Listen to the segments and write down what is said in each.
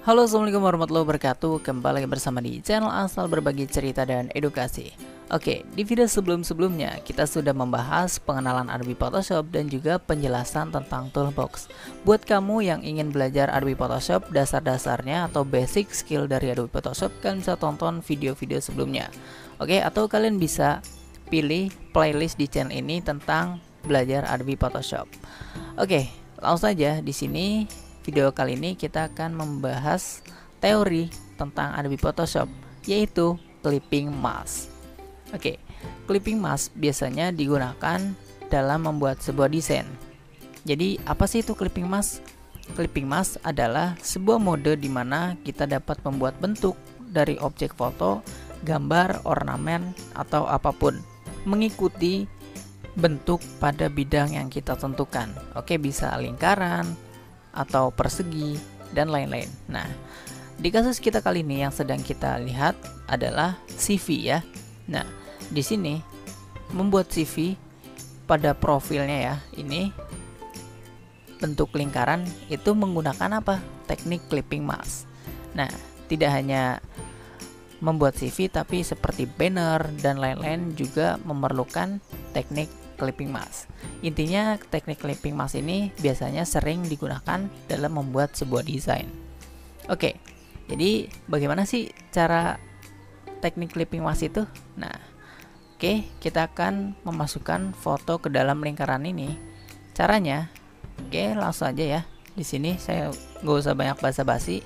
Halo, assalamualaikum warahmatullahi wabarakatuh. Kembali lagi bersama di channel Asal Berbagi Cerita dan Edukasi. Oke, di video sebelumnya kita sudah membahas pengenalan Adobe Photoshop dan juga penjelasan tentang toolbox. Buat kamu yang ingin belajar Adobe Photoshop dasar-dasarnya atau basic skill dari Adobe Photoshop, kalian bisa tonton video-video sebelumnya. Oke, atau kalian bisa pilih playlist di channel ini tentang belajar Adobe Photoshop. Oke, langsung saja di sini. Video kali ini kita akan membahas teori tentang Adobe Photoshop, yaitu clipping mask. Oke, clipping mask biasanya digunakan dalam membuat sebuah desain. Jadi, apa sih itu clipping mask? Clipping mask adalah sebuah mode di mana kita dapat membuat bentuk dari objek foto, gambar, ornamen, atau apapun, mengikuti bentuk pada bidang yang kita tentukan. Oke, bisa lingkaran atau persegi dan lain-lain. Nah, di kasus kita kali ini yang sedang kita lihat adalah CV ya. Nah, di sini membuat CV pada profilnya ya, ini bentuk lingkaran itu menggunakan apa? Teknik clipping mask. Nah, tidak hanya membuat CV tapi seperti banner dan lain-lain juga memerlukan teknik clipping mask. Intinya teknik clipping mask ini biasanya sering digunakan dalam membuat sebuah desain. Oke, jadi bagaimana sih cara teknik clipping mask itu? Nah, oke, kita akan memasukkan foto ke dalam lingkaran ini. Caranya, oke, langsung aja ya. Di sini saya nggak usah banyak basa-basi.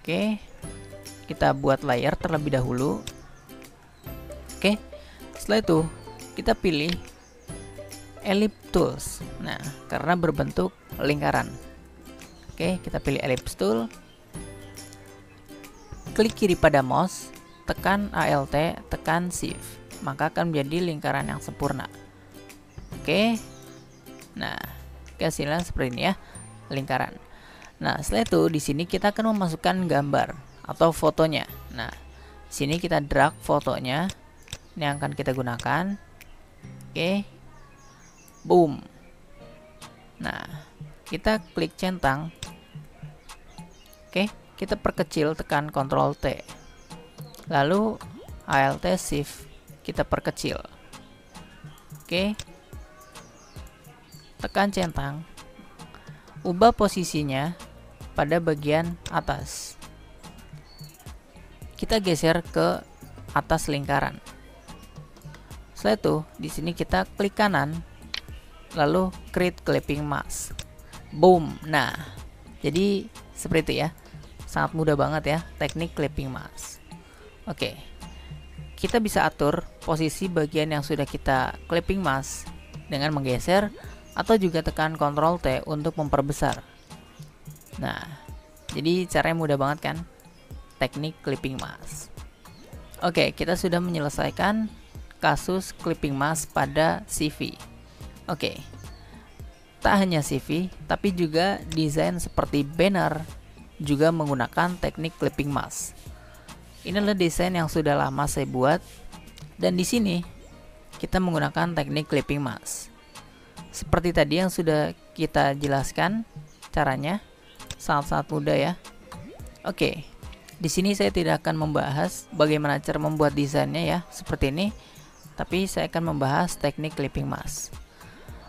Oke, kita buat layer terlebih dahulu. Oke, setelah itu kita pilih ellipse tools. Nah, karena berbentuk lingkaran. Oke, kita pilih ellipse tool. Klik kiri pada mouse, tekan Alt, tekan Shift. Maka akan menjadi lingkaran yang sempurna. Oke. Nah, hasilnya seperti ini ya, lingkaran. Nah, setelah itu di sini kita akan memasukkan gambar atau fotonya. Nah, di sini kita drag fotonya. Ini yang akan kita gunakan. Oke. Boom. Nah, kita klik centang. Oke, kita perkecil, tekan Ctrl T. Lalu Alt Shift kita perkecil. Oke. Tekan centang. Ubah posisinya pada bagian atas. Kita geser ke atas lingkaran. Setelah itu, di sini kita klik kanan. Lalu create clipping mask. Boom. Nah, jadi seperti itu ya. Sangat mudah banget ya teknik clipping mask. Oke. Kita bisa atur posisi bagian yang sudah kita clipping mask dengan menggeser atau juga tekan Ctrl T untuk memperbesar. Nah, jadi caranya mudah banget kan? Teknik clipping mask. Oke, kita sudah menyelesaikan kasus clipping mask pada CV. Oke, tak hanya CV, tapi juga desain seperti banner juga menggunakan teknik clipping mask. Ini adalah desain yang sudah lama saya buat, dan di sini kita menggunakan teknik clipping mask. Seperti tadi yang sudah kita jelaskan caranya, sangat-sangat mudah ya. Oke, di sini saya tidak akan membahas bagaimana cara membuat desainnya ya, seperti ini, tapi saya akan membahas teknik clipping mask.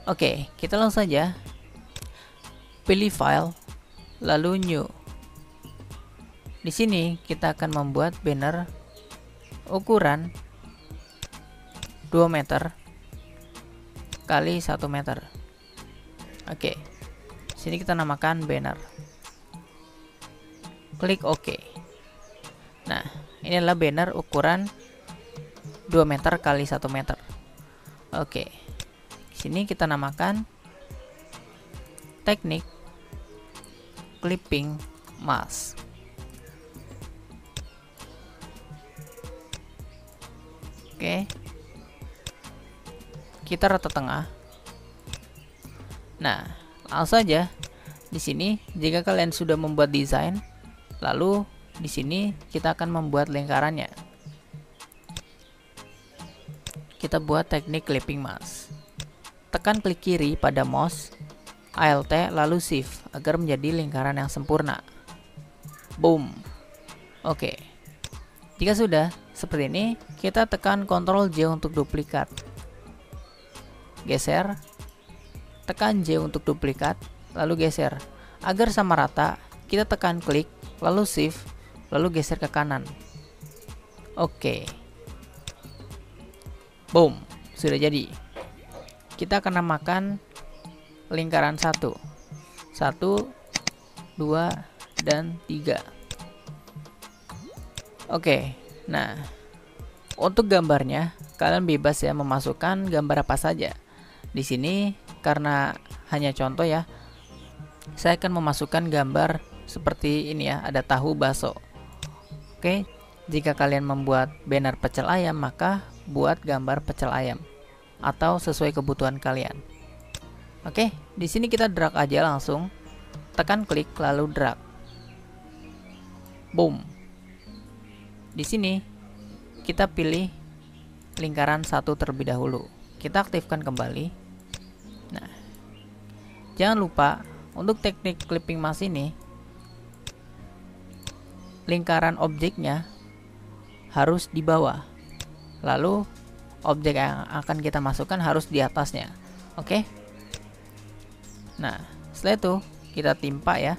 Oke, kita langsung saja pilih file, lalu new. Di sini kita akan membuat banner ukuran 2 meter kali 1 meter. Oke, sini kita namakan banner. Klik OK. Nah, ini adalah banner ukuran 2 meter kali 1 meter. Oke. Sini kita namakan teknik clipping mask. Oke. Kita rata tengah. Nah, langsung saja di sini jika kalian sudah membuat desain, lalu di sini kita akan membuat lingkarannya. Kita buat teknik clipping mask. Tekan klik kiri pada mouse, Alt lalu Shift agar menjadi lingkaran yang sempurna. Boom. Oke. Jika sudah seperti ini, kita tekan Ctrl J untuk duplikat. Geser. Tekan J untuk duplikat, lalu geser. Agar sama rata, kita tekan klik, lalu shift, lalu geser ke kanan. Oke. Boom, sudah jadi. Kita akan namakan lingkaran 1, 2, dan 3. Oke, nah untuk gambarnya kalian bebas ya memasukkan gambar apa saja. Di sini karena hanya contoh ya, saya akan memasukkan gambar seperti ini ya, ada tahu bakso. Oke, jika kalian membuat banner pecel ayam, maka buat gambar pecel ayam atau sesuai kebutuhan kalian. Oke, di sini kita drag aja langsung, tekan klik lalu drag. Boom. Di sini kita pilih lingkaran 1 terlebih dahulu. Kita aktifkan kembali. Nah, jangan lupa untuk teknik clipping mask ini, lingkaran objeknya harus di bawah. Lalu objek yang akan kita masukkan harus di atasnya. Oke. Nah, setelah itu kita timpa ya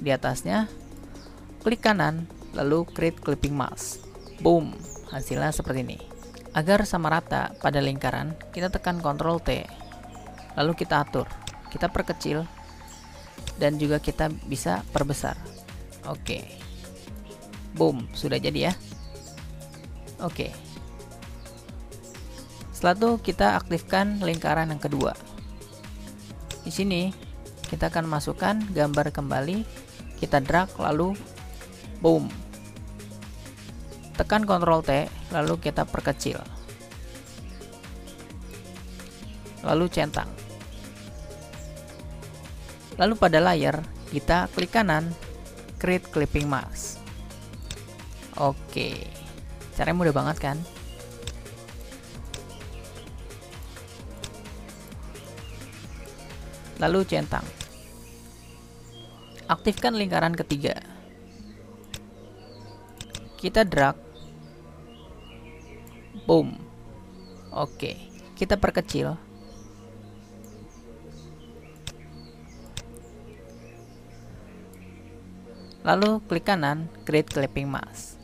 di atasnya. Klik kanan, lalu create clipping mask. Boom, hasilnya seperti ini. Agar sama rata pada lingkaran, kita tekan Ctrl T, lalu kita atur, kita perkecil, dan juga kita bisa perbesar. Oke. Boom, sudah jadi ya. Oke. Setelah itu kita aktifkan lingkaran yang kedua. Di sini kita akan masukkan gambar kembali, kita drag lalu boom. Tekan Ctrl T, lalu kita perkecil. Lalu centang. Lalu pada layar, kita klik kanan, create clipping mask. Oke. Caranya mudah banget kan? Lalu centang. Aktifkan lingkaran ketiga. Kita drag. Boom. Oke, kita perkecil. Lalu klik kanan, create clipping mask.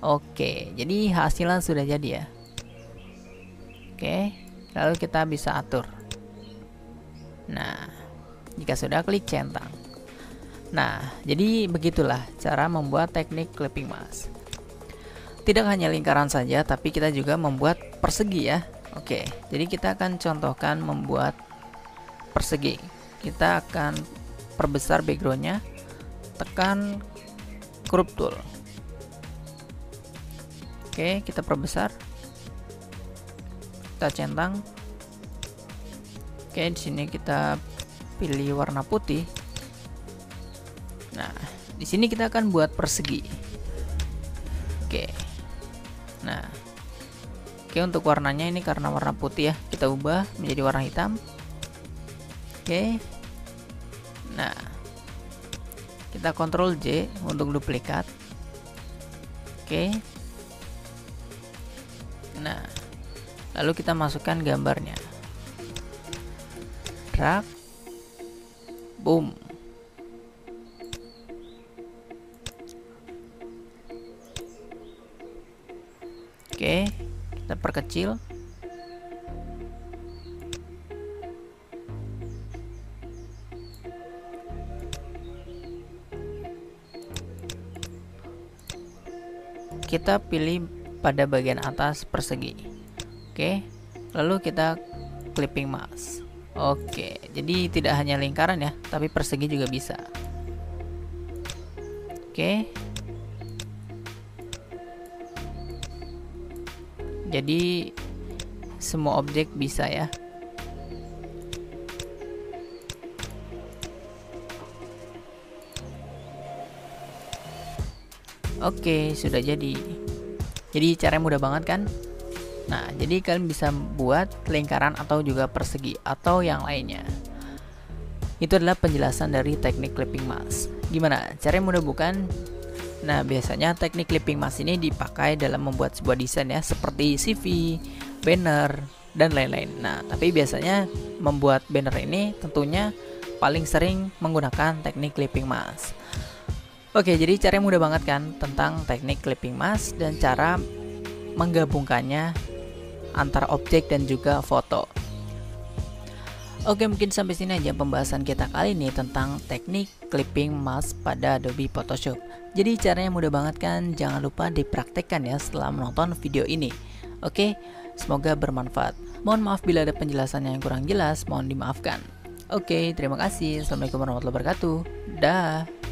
Oke, jadi hasilnya sudah jadi ya. Oke, lalu kita bisa atur. Nah, jika sudah, klik centang. Nah, jadi begitulah cara membuat teknik clipping mask. Tidak hanya lingkaran saja, tapi kita juga membuat persegi ya. Oke, jadi kita akan contohkan membuat persegi. Kita akan perbesar backgroundnya, tekan crop tool. Oke, kita perbesar, kita centang. Oke, di sini kita pilih warna putih. Nah, di sini kita akan buat persegi. Oke. Nah, oke, untuk warnanya ini karena warna putih ya, kita ubah menjadi warna hitam. Oke. Nah, kita Ctrl J untuk duplikat. Oke. Nah, lalu kita masukkan gambarnya. Drag. Boom. Oke, kita perkecil. Kita pilih pada bagian atas persegi. Oke, lalu kita clipping mask. Oke, jadi tidak hanya lingkaran ya, tapi persegi juga bisa. Oke. Jadi semua objek bisa ya. Oke, sudah jadi. Jadi caranya mudah banget kan? Nah, jadi kalian bisa buat lingkaran atau juga persegi atau yang lainnya. Itu adalah penjelasan dari teknik clipping mask. Gimana? Caranya mudah bukan? Nah, biasanya teknik clipping mask ini dipakai dalam membuat sebuah desain ya, seperti CV, banner, dan lain-lain. Nah, tapi biasanya membuat banner ini tentunya paling sering menggunakan teknik clipping mask. Oke, jadi caranya mudah banget kan tentang teknik clipping mask dan cara menggabungkannya antara objek dan juga foto. Oke, mungkin sampai sini aja pembahasan kita kali ini tentang teknik clipping mask pada Adobe Photoshop. Jadi caranya mudah banget kan, jangan lupa dipraktekkan ya setelah menonton video ini. Oke, semoga bermanfaat. Mohon maaf bila ada penjelasan yang kurang jelas, mohon dimaafkan. Oke, terima kasih. Assalamualaikum warahmatullahi wabarakatuh. Dah.